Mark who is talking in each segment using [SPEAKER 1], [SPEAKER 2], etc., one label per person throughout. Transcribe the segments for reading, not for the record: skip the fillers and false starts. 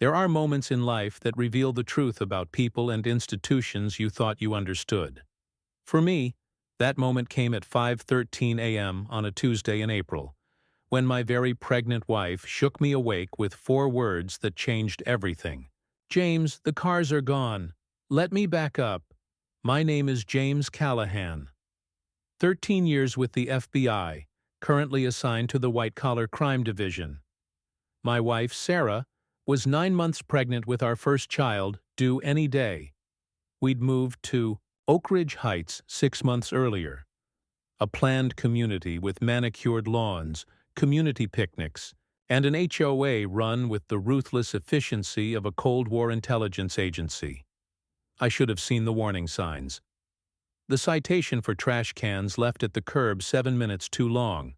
[SPEAKER 1] There are moments in life that reveal the truth about people and institutions you thought you understood. For me, that moment came at 5:13 a.m. on a Tuesday in April, when my very pregnant wife shook me awake with 4 words that changed everything. "James, the cars are gone. Let me back up. My name is James Callahan. 13 years with the FBI, currently assigned to the White-Collar Crime Division. My wife, Sarah, was 9 months pregnant with our first child, due any day. We'd moved to Oak Ridge Heights 6 months earlier, a planned community with manicured lawns, community picnics, and an HOA run with the ruthless efficiency of a Cold War intelligence agency. I should have seen the warning signs. The citation for trash cans left at the curb 7 minutes too long.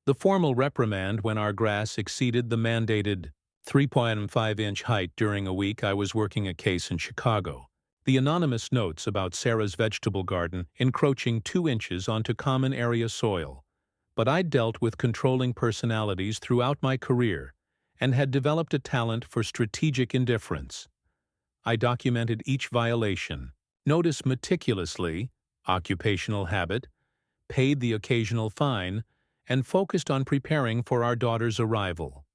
[SPEAKER 1] The formal reprimand when our grass exceeded the mandated 3.5-inch height during a week I was working a case in Chicago. The anonymous notes about Sarah's vegetable garden encroaching 2 inches onto common area soil. But I'd dealt with controlling personalities throughout my career and had developed a talent for strategic indifference. I documented each violation, noticed meticulously, occupational habit, paid the occasional fine, and focused on preparing for our daughter's arrival.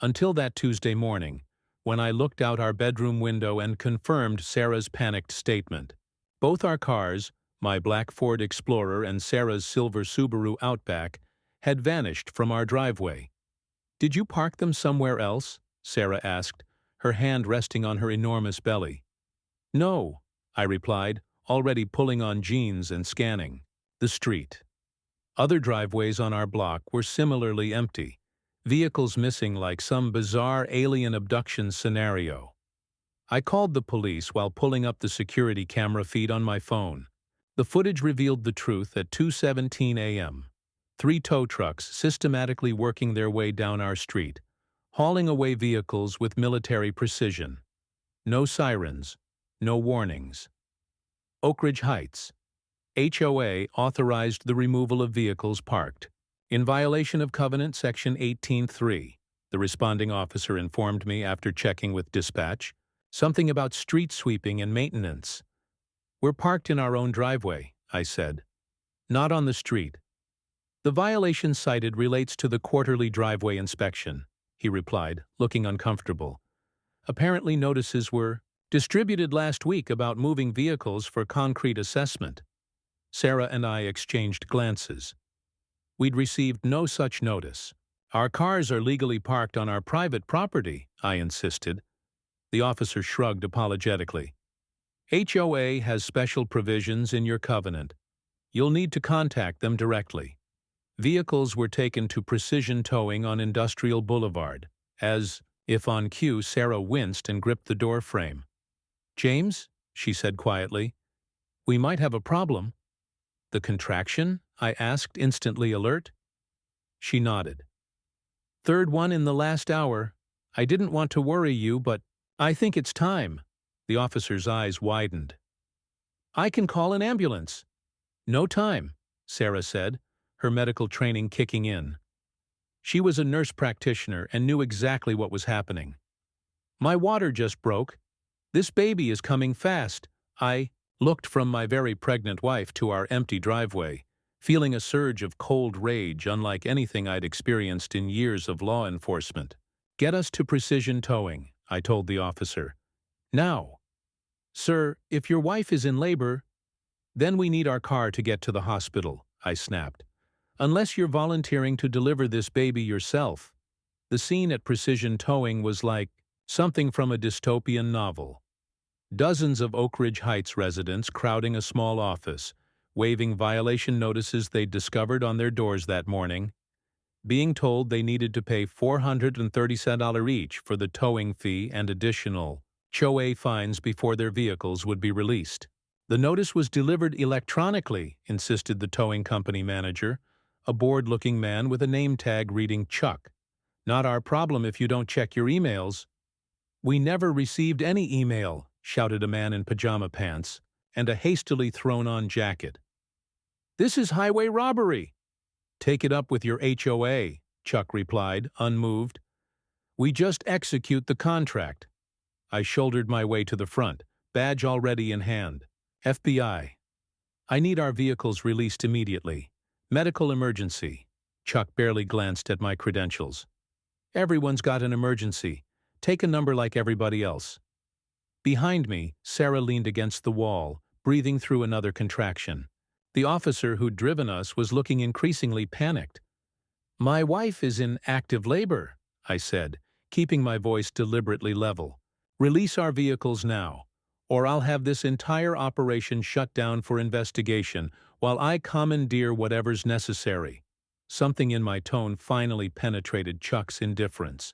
[SPEAKER 1] Until that Tuesday morning, when I looked out our bedroom window and confirmed Sarah's panicked statement. Both our cars, my black Ford Explorer and Sarah's silver Subaru Outback, had vanished from our driveway. "Did you park them somewhere else?" Sarah asked, her hand resting on her enormous belly. "No," I replied, already pulling on jeans and scanning the street. Other driveways on our block were similarly empty, vehicles missing like some bizarre alien abduction scenario. I called the police while pulling up the security camera feed on my phone. The footage revealed the truth at 2:17 a.m. 3 tow trucks systematically working their way down our street, hauling away vehicles with military precision. No sirens, no warnings. Oak Ridge Heights. HOA authorized the removal of vehicles parked. In violation of Covenant Section 18.3, the responding officer informed me after checking with dispatch, something about street sweeping and maintenance. "We're parked in our own driveway," I said. "Not on the street." "The violation cited relates to the quarterly driveway inspection," he replied, looking uncomfortable. "Apparently notices were distributed last week about moving vehicles for concrete assessment." Sarah and I exchanged glances. We'd received no such notice. "Our cars are legally parked on our private property," I insisted. The officer shrugged apologetically. "HOA has special provisions in your covenant. You'll need to contact them directly." Vehicles were taken to Precision Towing on Industrial Boulevard, as, if on cue, Sarah winced and gripped the door frame. "James," she said quietly, "we might have a problem." "The contraction?" I asked, instantly alert. She nodded. "Third one in the last hour. I didn't want to worry you, but I think it's time." The officer's eyes widened. "I can call an ambulance." "No time," Sarah said, her medical training kicking in. She was a nurse practitioner and knew exactly what was happening. "My water just broke. This baby is coming fast." I looked from my very pregnant wife to our empty driveway, feeling a surge of cold rage unlike anything I'd experienced in years of law enforcement. "Get us to Precision Towing," I told the officer. "Now." "Sir, if your wife is in labor, then we need our car to get to the hospital," I snapped. "Unless you're volunteering to deliver this baby yourself." The scene at Precision Towing was like something from a dystopian novel. Dozens of Oak Ridge Heights residents crowding a small office, waving violation notices they'd discovered on their doors that morning, being told they needed to pay $437 each for the towing fee and additional HOA fines before their vehicles would be released. "The notice was delivered electronically," insisted the towing company manager, a bored-looking man with a name tag reading Chuck. "Not our problem if you don't check your emails." "We never received any email," shouted a man in pajama pants and a hastily thrown-on jacket. "This is highway robbery." "Take it up with your HOA," Chuck replied, unmoved. We just execute the contract. I shouldered my way to the front, badge already in hand. FBI. I need our vehicles released immediately. Medical emergency. Chuck barely glanced at my credentials. Everyone's got an emergency. Take a number like everybody else. Behind me, Sarah leaned against the wall, breathing through another contraction. The officer who'd driven us was looking increasingly panicked. My wife is in active labor, I said, keeping my voice deliberately level. Release our vehicles now, or I'll have this entire operation shut down for investigation while I commandeer whatever's necessary. Something in my tone finally penetrated Chuck's indifference.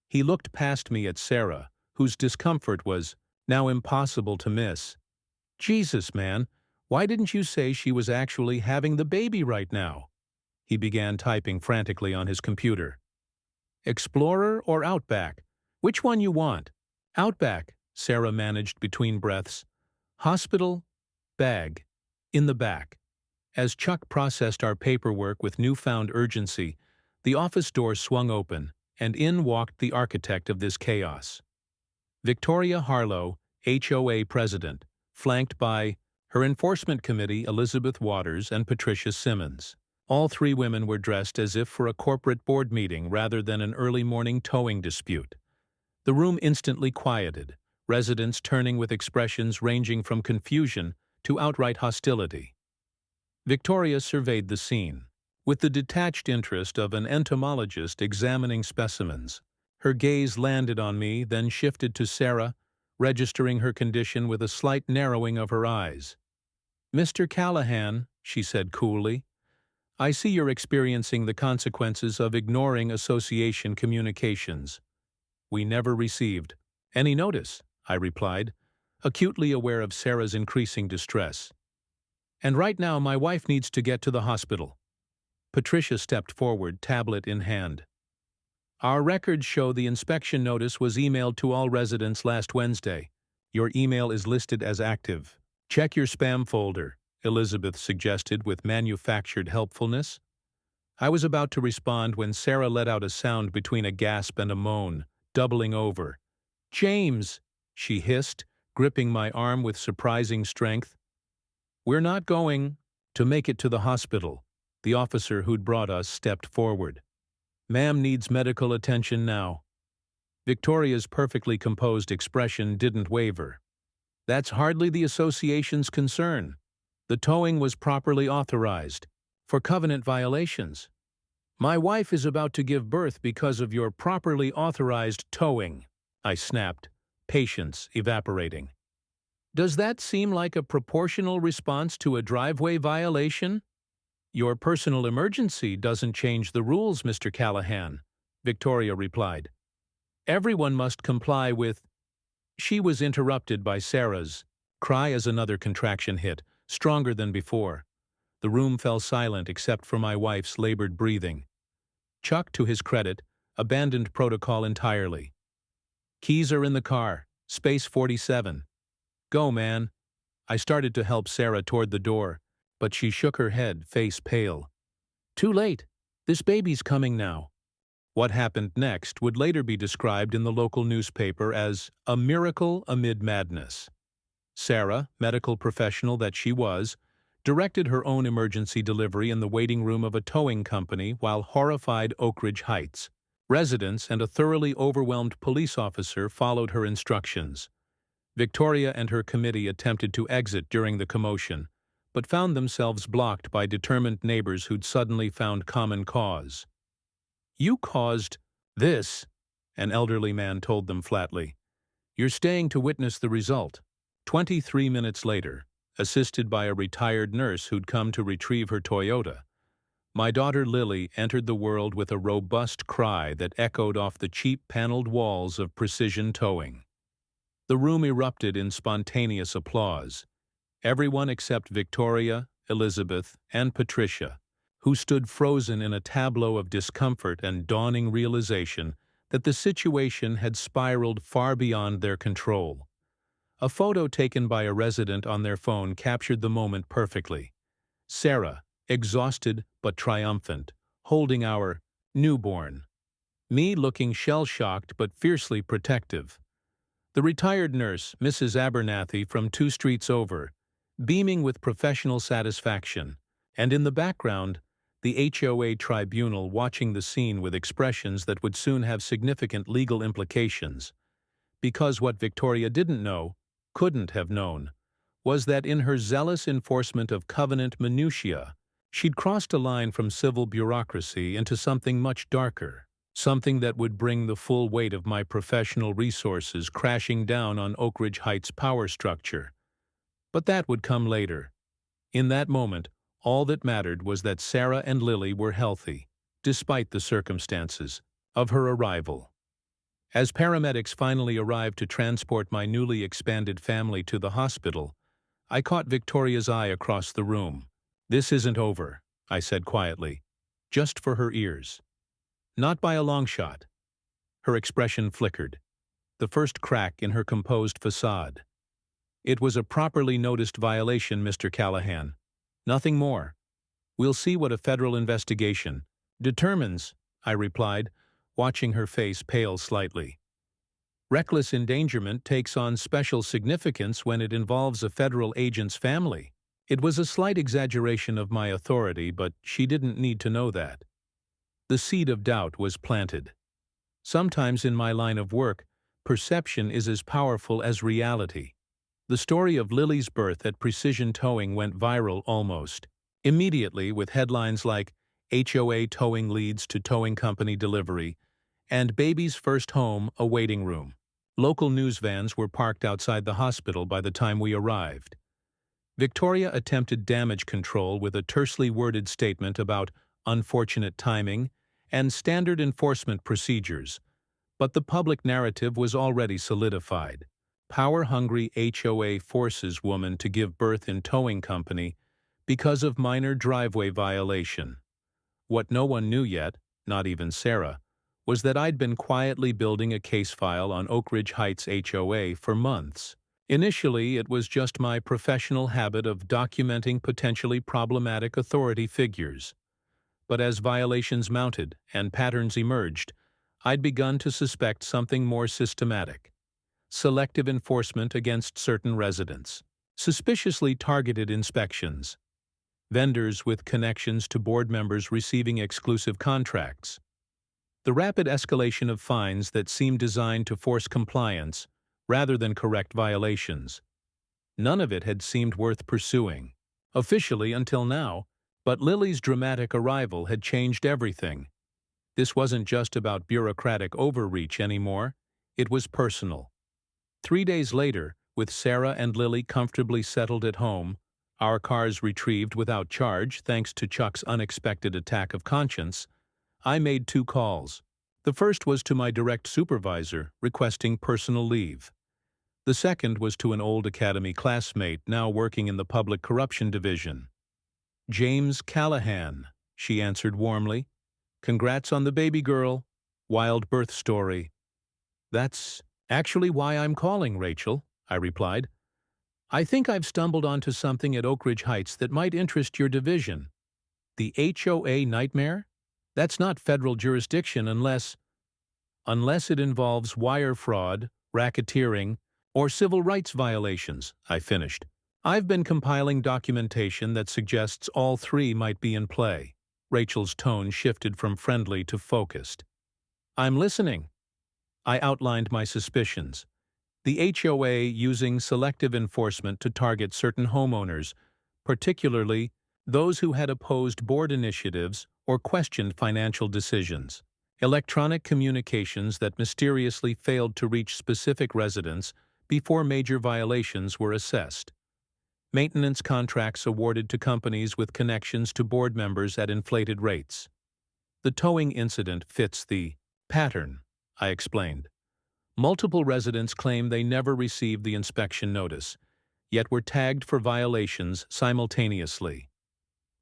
[SPEAKER 1] He looked past me at Sarah, whose discomfort was now impossible to miss. Jesus, man, why didn't you say she was actually having the baby right now? He began typing frantically on his computer. Explorer or Outback? Which one you want? Outback, Sarah managed between breaths. Hospital, bag, in the back. As Chuck processed our paperwork with newfound urgency, the office door swung open, and in walked the architect of this chaos. Victoria Harlow, HOA president, flanked by her enforcement committee Elizabeth Waters and Patricia Simmons. All three women were dressed as if for a corporate board meeting rather than an early morning towing dispute. The room instantly quieted, residents turning with expressions ranging from confusion to outright hostility. Victoria surveyed the scene, with the detached interest of an entomologist examining specimens. Her gaze landed on me, then shifted to Sarah, registering her condition with a slight narrowing of her eyes. Mr. Callahan, she said coolly, I see you're experiencing the consequences of ignoring association communications. We never received any notice, I replied, acutely aware of Sarah's increasing distress. And right now my wife needs to get to the hospital. Patricia stepped forward, tablet in hand. Our records show the inspection notice was emailed to all residents last Wednesday. Your email is listed as active. Check your spam folder, Elizabeth suggested with manufactured helpfulness. I was about to respond when Sarah let out a sound between a gasp and a moan, doubling over. James, she hissed, gripping my arm with surprising strength. We're not going to make it to the hospital. The officer who'd brought us stepped forward. Ma'am needs medical attention now. Victoria's perfectly composed expression didn't waver. That's hardly the association's concern. The towing was properly authorized. For covenant violations. My wife is about to give birth because of your properly authorized towing, I snapped, patience evaporating. Does that seem like a proportional response to a driveway violation? Your personal emergency doesn't change the rules, Mr. Callahan, Victoria replied. Everyone must comply with... She was interrupted by Sarah's cry as another contraction hit, stronger than before. The room fell silent except for my wife's labored breathing. Chuck, to his credit, abandoned protocol entirely. Keys are in the car, space 47. Go, man. I started to help Sarah toward the door, but she shook her head, face pale. Too late. This baby's coming now. What happened next would later be described in the local newspaper as a miracle amid madness. Sarah, medical professional that she was, directed her own emergency delivery in the waiting room of a towing company while horrified Oak Ridge Heights. Residents and a thoroughly overwhelmed police officer followed her instructions. Victoria and her committee attempted to exit during the commotion, but found themselves blocked by determined neighbors who'd suddenly found common cause. You caused this, an elderly man told them flatly. You're staying to witness the result. 23 minutes later, assisted by a retired nurse who'd come to retrieve her Toyota, my daughter Lily entered the world with a robust cry that echoed off the cheap paneled walls of Precision Towing. The room erupted in spontaneous applause. Everyone except Victoria, Elizabeth, and Patricia, who stood frozen in a tableau of discomfort and dawning realization that the situation had spiraled far beyond their control. A photo taken by a resident on their phone captured the moment perfectly. Sarah, exhausted but triumphant, holding our newborn. me looking shell-shocked but fiercely protective. The retired nurse, Mrs. Abernathy from 2 streets over, beaming with professional satisfaction, and in the background, the HOA tribunal watching the scene with expressions that would soon have significant legal implications. Because what Victoria didn't know, couldn't have known, was that in her zealous enforcement of covenant minutiae, she'd crossed a line from civil bureaucracy into something much darker, something that would bring the full weight of my professional resources crashing down on Oak Ridge Heights' power structure. But that would come later. In that moment, all that mattered was that Sarah and Lily were healthy, despite the circumstances of her arrival. As paramedics finally arrived to transport my newly expanded family to the hospital, I caught Victoria's eye across the room. "This isn't over," I said quietly, just for her ears. "Not by a long shot." Her expression flickered, the first crack in her composed facade. "It was a properly noticed violation, Mr. Callahan. Nothing more. We'll see what a federal investigation determines," I replied, watching her face pale slightly. Reckless endangerment takes on special significance when it involves a federal agent's family. It was a slight exaggeration of my authority, but she didn't need to know that. The seed of doubt was planted. Sometimes in my line of work, perception is as powerful as reality. The story of Lily's birth at Precision Towing went viral almost immediately, with headlines like "HOA towing leads to towing company delivery" and "Baby's first home, a waiting room." Local news vans were parked outside the hospital by the time we arrived. Victoria attempted damage control with a tersely worded statement about unfortunate timing and standard enforcement procedures, but the public narrative was already solidified. Power-hungry HOA forces woman to give birth in towing company because of minor driveway violation. What no one knew yet, not even Sarah, was that I'd been quietly building a case file on Oak Ridge Heights HOA for months. Initially, it was just my professional habit of documenting potentially problematic authority figures. But as violations mounted and patterns emerged, I'd begun to suspect something more systematic: selective enforcement against certain residents, suspiciously targeted inspections, vendors with connections to board members receiving exclusive contracts, the rapid escalation of fines that seemed designed to force compliance rather than correct violations. None of it had seemed worth pursuing, officially until now, but Lily's dramatic arrival had changed everything. This wasn't just about bureaucratic overreach anymore, it was personal. 3 days later, with Sarah and Lily comfortably settled at home, our cars retrieved without charge thanks to Chuck's unexpected attack of conscience, I made 2 calls. The first was to my direct supervisor, requesting personal leave. The second was to an old academy classmate now working in the public corruption division. "James Callahan," she answered warmly. "Congrats on the baby girl. Wild birth story." "That's actually why I'm calling, Rachel," I replied. "I think I've stumbled onto something at Oak Ridge Heights that might interest your division." "The HOA nightmare? That's not federal jurisdiction unless it involves wire fraud, racketeering, or civil rights violations," I finished. "I've been compiling documentation that suggests all 3 might be in play." Rachel's tone shifted from friendly to focused. "I'm listening." I outlined my suspicions. The HOA using selective enforcement to target certain homeowners, particularly those who had opposed board initiatives or questioned financial decisions. Electronic communications that mysteriously failed to reach specific residents before major violations were assessed. Maintenance contracts awarded to companies with connections to board members at inflated rates. The towing incident fits the pattern, I explained. Multiple residents claim they never received the inspection notice, yet were tagged for violations simultaneously.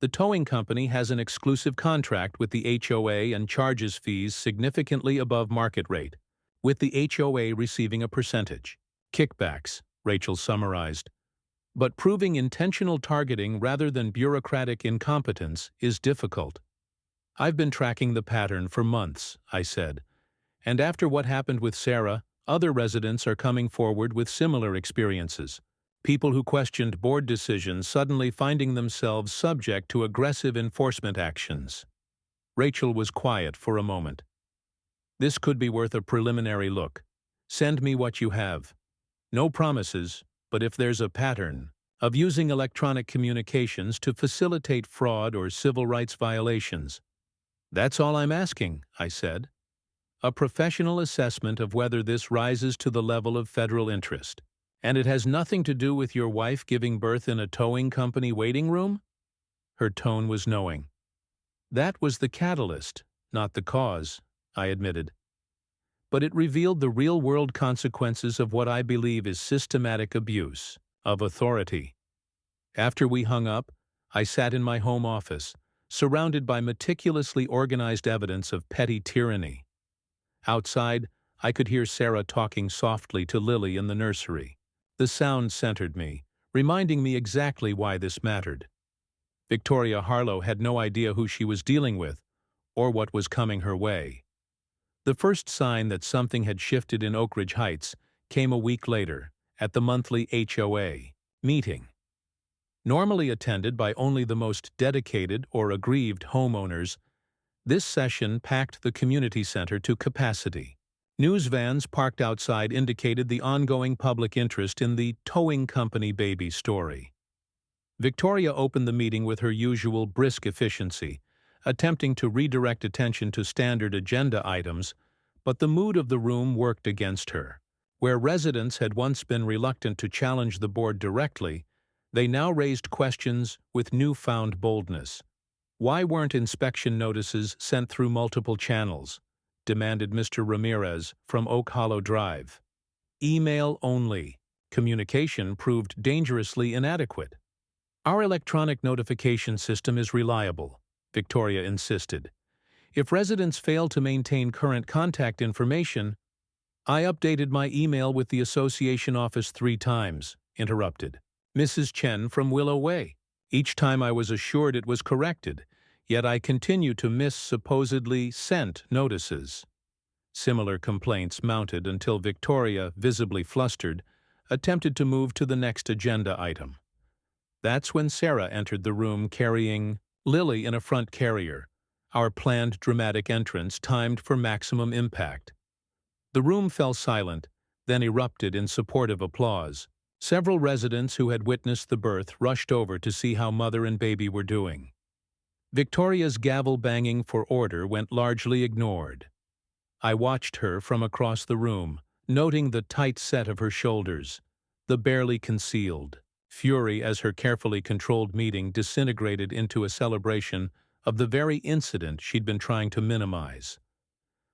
[SPEAKER 1] The towing company has an exclusive contract with the HOA and charges fees significantly above market rate, with the HOA receiving a percentage. Kickbacks, Rachel summarized. But proving intentional targeting rather than bureaucratic incompetence is difficult. "I've been tracking the pattern for months," I said, And after what happened with Sarah, other residents are coming forward with similar experiences. People who questioned board decisions suddenly finding themselves subject to aggressive enforcement actions. Rachel was quiet for a moment. This could be worth a preliminary look. Send me what you have. No promises, but if there's a pattern of using electronic communications to facilitate fraud or civil rights violations. That's all I'm asking, I said. A professional assessment of whether this rises to the level of federal interest. And it has nothing to do with your wife giving birth in a towing company waiting room? Her tone was knowing. That was the catalyst, not the cause, I admitted. But it revealed the real-world consequences of what I believe is systematic abuse of authority. After we hung up, I sat in my home office, surrounded by meticulously organized evidence of petty tyranny. Outside, I could hear Sarah talking softly to Lily in the nursery. The sound centered me, reminding me exactly why this mattered. Victoria Harlow had no idea who she was dealing with, or what was coming her way. The first sign that something had shifted in Oak Ridge Heights came a week later, at the monthly HOA meeting. Normally attended by only the most dedicated or aggrieved homeowners, this session packed the community center to capacity. News vans parked outside indicated the ongoing public interest in the towing company baby story. Victoria opened the meeting with her usual brisk efficiency, attempting to redirect attention to standard agenda items, but the mood of the room worked against her. Where residents had once been reluctant to challenge the board directly, they now raised questions with newfound boldness. Why weren't inspection notices sent through multiple channels? Demanded Mr. Ramirez from Oak Hollow Drive. Email only. Communication proved dangerously inadequate. Our electronic notification system is reliable, Victoria insisted. If residents fail to maintain current contact information, I updated my email with the association office 3 times, interrupted Mrs. Chen from Willow Way. Each time I was assured it was corrected, yet I continue to miss supposedly sent notices. Similar complaints mounted until Victoria, visibly flustered, attempted to move to the next agenda item. That's when Sarah entered the room carrying Lily in a front carrier, our planned dramatic entrance timed for maximum impact. The room fell silent, then erupted in supportive applause. Several residents who had witnessed the birth rushed over to see how mother and baby were doing. Victoria's gavel banging for order went largely ignored. I watched her from across the room, noting the tight set of her shoulders, the barely concealed fury as her carefully controlled meeting disintegrated into a celebration of the very incident she'd been trying to minimize.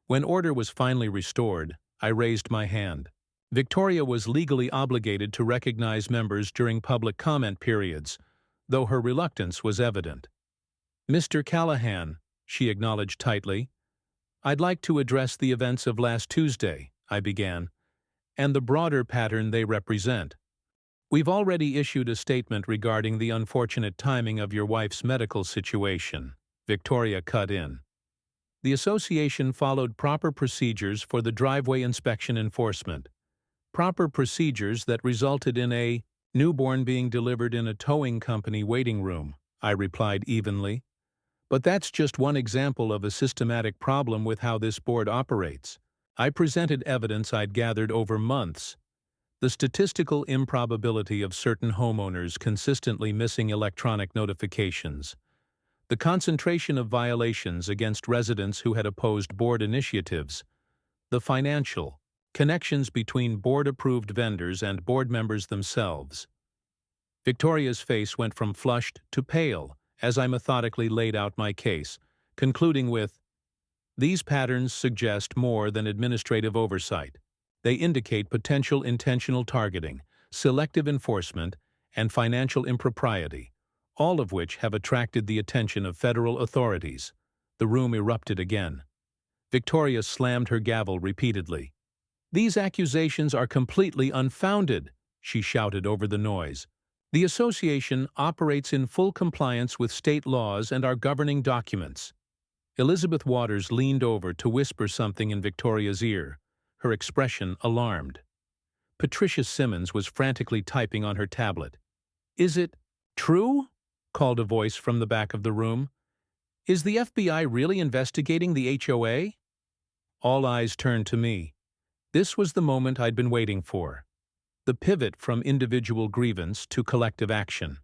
[SPEAKER 1] When order was finally restored, I raised my hand. Victoria was legally obligated to recognize members during public comment periods, though her reluctance was evident. Mr. Callahan, she acknowledged tightly. I'd like to address the events of last Tuesday, I began, and the broader pattern they represent. We've already issued a statement regarding the unfortunate timing of your wife's medical situation, Victoria cut in. The association followed proper procedures for the driveway inspection enforcement. Proper procedures that resulted in a newborn being delivered in a towing company waiting room, I replied evenly. But that's just one example of a systematic problem with how this board operates. I presented evidence I'd gathered over months. The statistical improbability of certain homeowners consistently missing electronic notifications. The concentration of violations against residents who had opposed board initiatives. The financial connections between board-approved vendors and board members themselves. Victoria's face went from flushed to pale as I methodically laid out my case, concluding with, "These patterns suggest more than administrative oversight. They indicate potential intentional targeting, selective enforcement, and financial impropriety, all of which have attracted the attention of federal authorities." The room erupted again. Victoria slammed her gavel repeatedly. "These accusations are completely unfounded," she shouted over the noise. "The association operates in full compliance with state laws and our governing documents." Elizabeth Waters leaned over to whisper something in Victoria's ear, her expression alarmed. Patricia Simmons was frantically typing on her tablet. "Is it true?" called a voice from the back of the room. "Is the FBI really investigating the HOA?" All eyes turned to me. This was the moment I'd been waiting for. The pivot from individual grievance to collective action.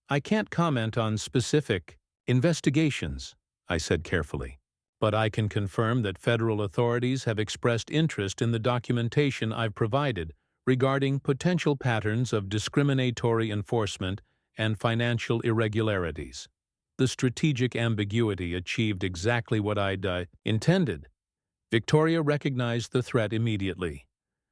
[SPEAKER 1] "I can't comment on specific investigations," I said carefully. "But I can confirm that federal authorities have expressed interest in the documentation I've provided regarding potential patterns of discriminatory enforcement and financial irregularities." The strategic ambiguity achieved exactly what I'd intended. Victoria recognized the threat immediately.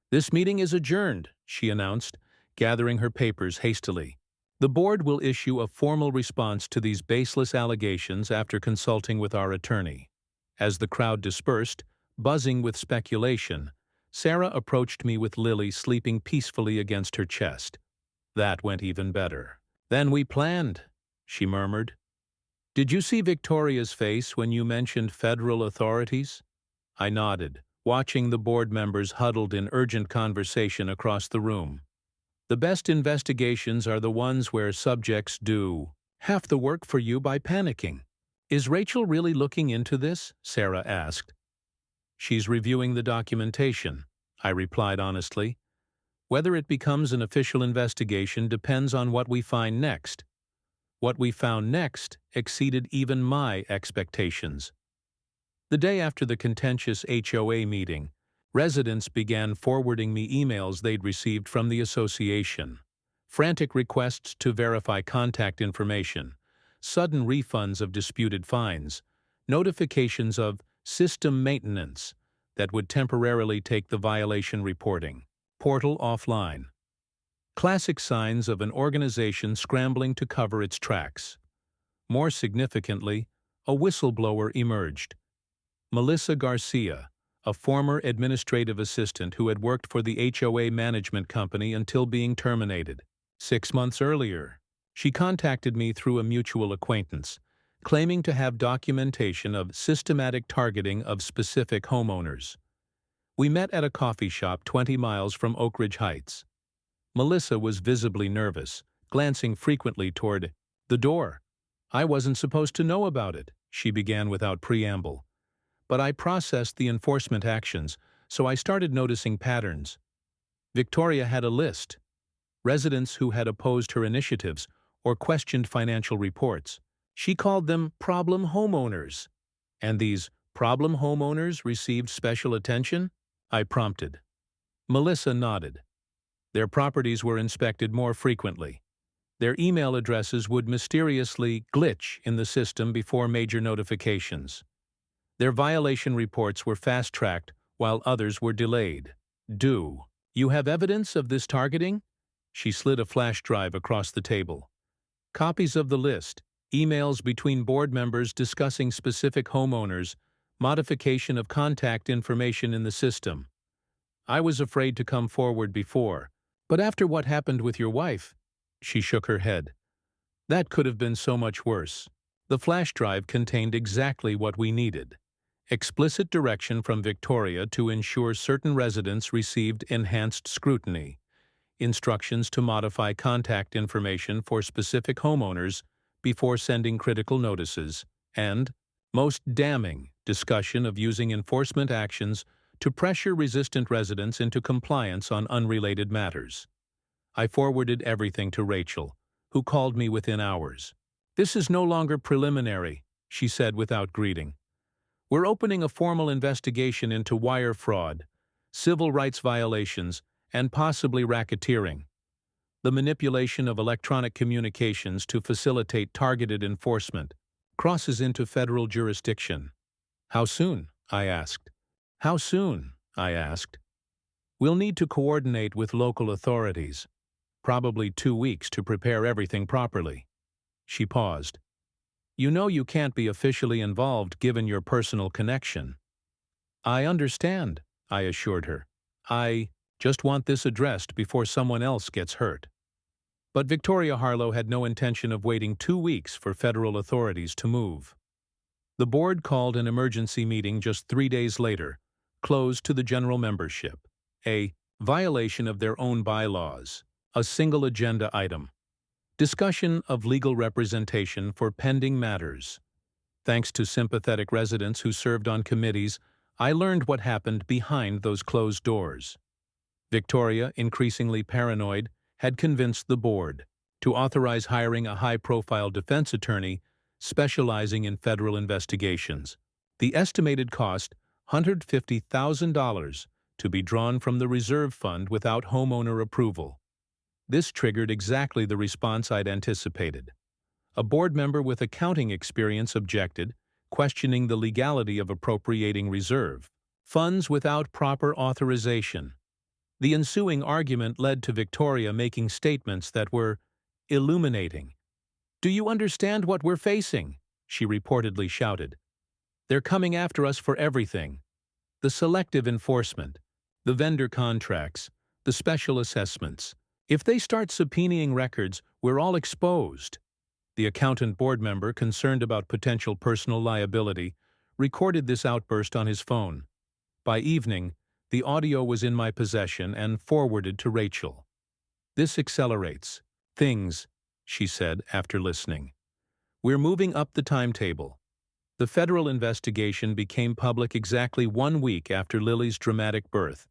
[SPEAKER 1] "This meeting is adjourned," she announced, gathering her papers hastily. "The board will issue a formal response to these baseless allegations after consulting with our attorney." As the crowd dispersed, buzzing with speculation, Sarah approached me with Lily sleeping peacefully against her chest. "That went even better than we planned," she murmured. "Did you see Victoria's face when you mentioned federal authorities?" I nodded, watching the board members huddled in urgent conversation across the room. "The best investigations are the ones where subjects do half the work for you by panicking." "Is Rachel really looking into this?" Sarah asked. "She's reviewing the documentation," I replied honestly. "Whether it becomes an official investigation depends on what we find next." What we found next exceeded even my expectations. The day after the contentious HOA meeting, residents began forwarding me emails they'd received from the association. Frantic requests to verify contact information, sudden refunds of disputed fines, notifications of system maintenance that would temporarily take the violation reporting portal offline. Classic signs of an organization scrambling to cover its tracks. More significantly, a whistleblower emerged. Melissa Garcia, a former administrative assistant who had worked for the HOA management company until being terminated. 6 months earlier, she contacted me through a mutual acquaintance, claiming to have documentation of systematic targeting of specific homeowners. We met at a coffee shop 20 miles from Oak Ridge Heights. Melissa was visibly nervous, glancing frequently toward the door. "I wasn't supposed to know about it," she began without preamble. "But I processed the enforcement actions, so I started noticing patterns." Victoria had a list. Residents who had opposed her initiatives or questioned financial reports. She called them problem homeowners. "And these problem homeowners received special attention?" I prompted. Melissa nodded. Their properties were inspected more frequently. Their email addresses would mysteriously glitch in the system before major notifications. Their violation reports were fast-tracked while others were delayed. "Do you have evidence of this targeting?" She slid a flash drive across the table. "Copies of the list, emails between board members discussing specific homeowners, modification of contact information in the system. I was afraid to come forward before, but after what happened with your wife," she shook her head, "that could have been so much worse." The flash drive contained exactly what we needed. Explicit direction from Victoria to ensure certain residents received enhanced scrutiny, instructions to modify contact information for specific homeowners before sending critical notices, and, most damning, discussion of using enforcement actions to pressure resistant residents into compliance on unrelated matters. I forwarded everything to Rachel, who called me within hours. "This is no longer preliminary," she said without greeting. "We're opening a formal investigation into wire fraud, civil rights violations, and possibly racketeering. The manipulation of electronic communications to facilitate targeted enforcement crosses into federal jurisdiction." "How soon?" I asked. "How soon?" I asked. "We'll need to coordinate with local authorities. Probably 2 weeks to prepare everything properly." She paused. "You know you can't be officially involved given your personal connection." "I understand," I assured her. "I just want this addressed before someone else gets hurt." But Victoria Harlow had no intention of waiting 2 weeks for federal authorities to move. The board called an emergency meeting just 3 days later, closed to the general membership. A violation of their own bylaws. A single agenda item. Discussion of legal representation for pending matters. Thanks to sympathetic residents who served on committees, I learned what happened behind those closed doors. Victoria, increasingly paranoid, had convinced the board to authorize hiring a high-profile defense attorney specializing in federal investigations. The estimated cost, $150,000, to be drawn from the reserve fund without homeowner approval. This triggered exactly the response I'd anticipated. A board member with accounting experience objected, questioning the legality of appropriating reserve funds without proper authorization. The ensuing argument led to Victoria making statements that were illuminating. "Do you understand what we're facing?" she reportedly shouted. "They're coming after us for everything. The selective enforcement, the vendor contracts, the special assessments. If they start subpoenaing records, we're all exposed." The accountant board member, concerned about potential personal liability, recorded this outburst on his phone. By evening, the audio was in my possession and forwarded to Rachel. "This accelerates things," she said after listening. "We're moving up the timetable." The federal investigation became public exactly 1 week after Lily's dramatic birth,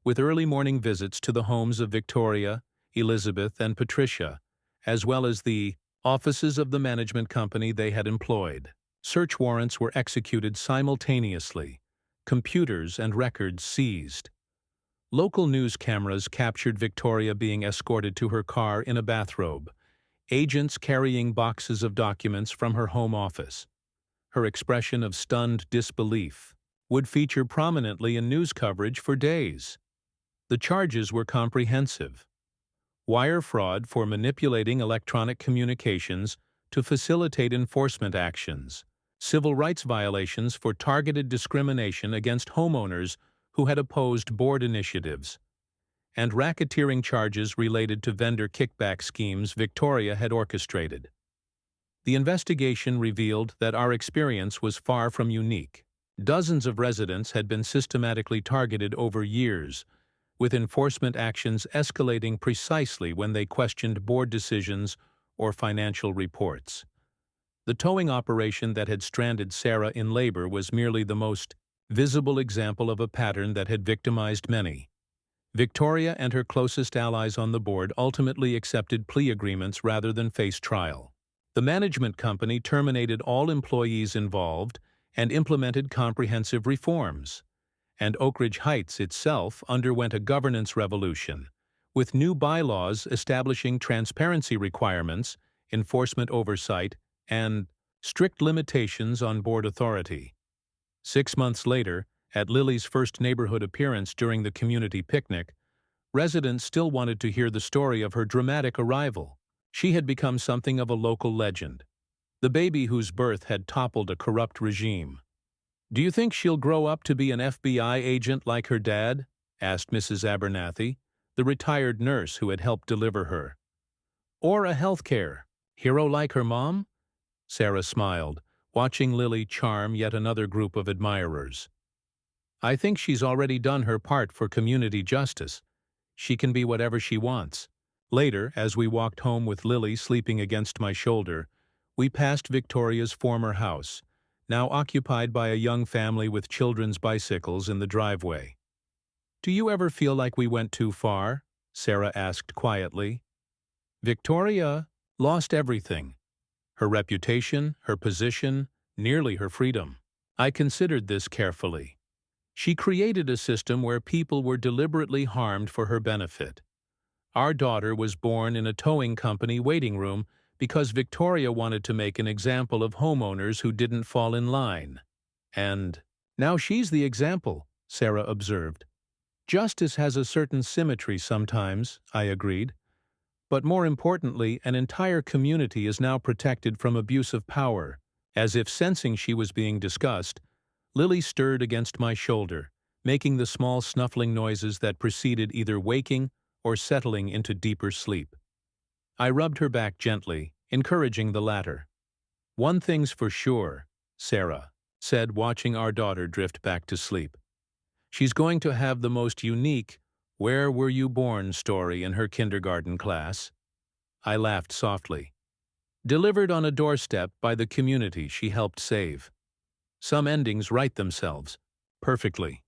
[SPEAKER 1] with early morning visits to the homes of Victoria, Elizabeth, and Patricia, as well as the offices of the management company they had employed. Search warrants were executed simultaneously, computers and records seized. Local news cameras captured Victoria being escorted to her car in a bathrobe, agents carrying boxes of documents from her home office. Her expression of stunned disbelief would feature prominently in news coverage for days. The charges were comprehensive: wire fraud for manipulating electronic communications to facilitate enforcement actions, civil rights violations for targeted discrimination against homeowners who had opposed board initiatives, and racketeering charges related to vendor kickback schemes Victoria had orchestrated. The investigation revealed that our experience was far from unique. Dozens of residents had been systematically targeted over years, with enforcement actions escalating precisely when they questioned board decisions or financial reports. The towing operation that had stranded Sarah in labor was merely the most visible example of a pattern that had victimized many. Victoria and her closest allies on the board ultimately accepted plea agreements rather than face trial. The management company terminated all employees involved and implemented comprehensive reforms. And Oak Ridge Heights itself underwent a governance revolution, with new bylaws establishing transparency requirements, enforcement oversight, and strict limitations on board authority. 6 months later, at Lily's first neighborhood appearance during the community picnic, residents still wanted to hear the story of her dramatic arrival. She had become something of a local legend, the baby whose birth had toppled a corrupt regime. "Do you think she'll grow up to be an FBI agent like her dad?" asked Mrs. Abernathy, the retired nurse who had helped deliver her. "Or a healthcare hero like her mom?" Sarah smiled, watching Lily charm yet another group of admirers. "I think she's already done her part for community justice. She can be whatever she wants." Later, as we walked home with Lily sleeping against my shoulder, we passed Victoria's former house, now occupied by a young family with children's bicycles in the driveway. "Do you ever feel like we went too far?" Sarah asked quietly. Victoria lost everything: her reputation, her position, nearly her freedom. I considered this carefully. She created a system where people were deliberately harmed for her benefit. Our daughter was born in a towing company waiting room because Victoria wanted to make an example of homeowners who didn't fall in line. And now she's the example, Sarah observed. "Justice has a certain symmetry sometimes," I agreed. "But more importantly, an entire community is now protected from abuse of power." As if sensing she was being discussed, Lily stirred against my shoulder, making the small snuffling noises that preceded either waking or settling into deeper sleep. I rubbed her back gently, encouraging the latter. "One thing's for sure," Sarah said, watching our daughter drift back to sleep. She's going to have the most unique "Where were you born?" story in her kindergarten class. I laughed softly. Delivered on a doorstep by the community she helped save. Some endings write themselves perfectly.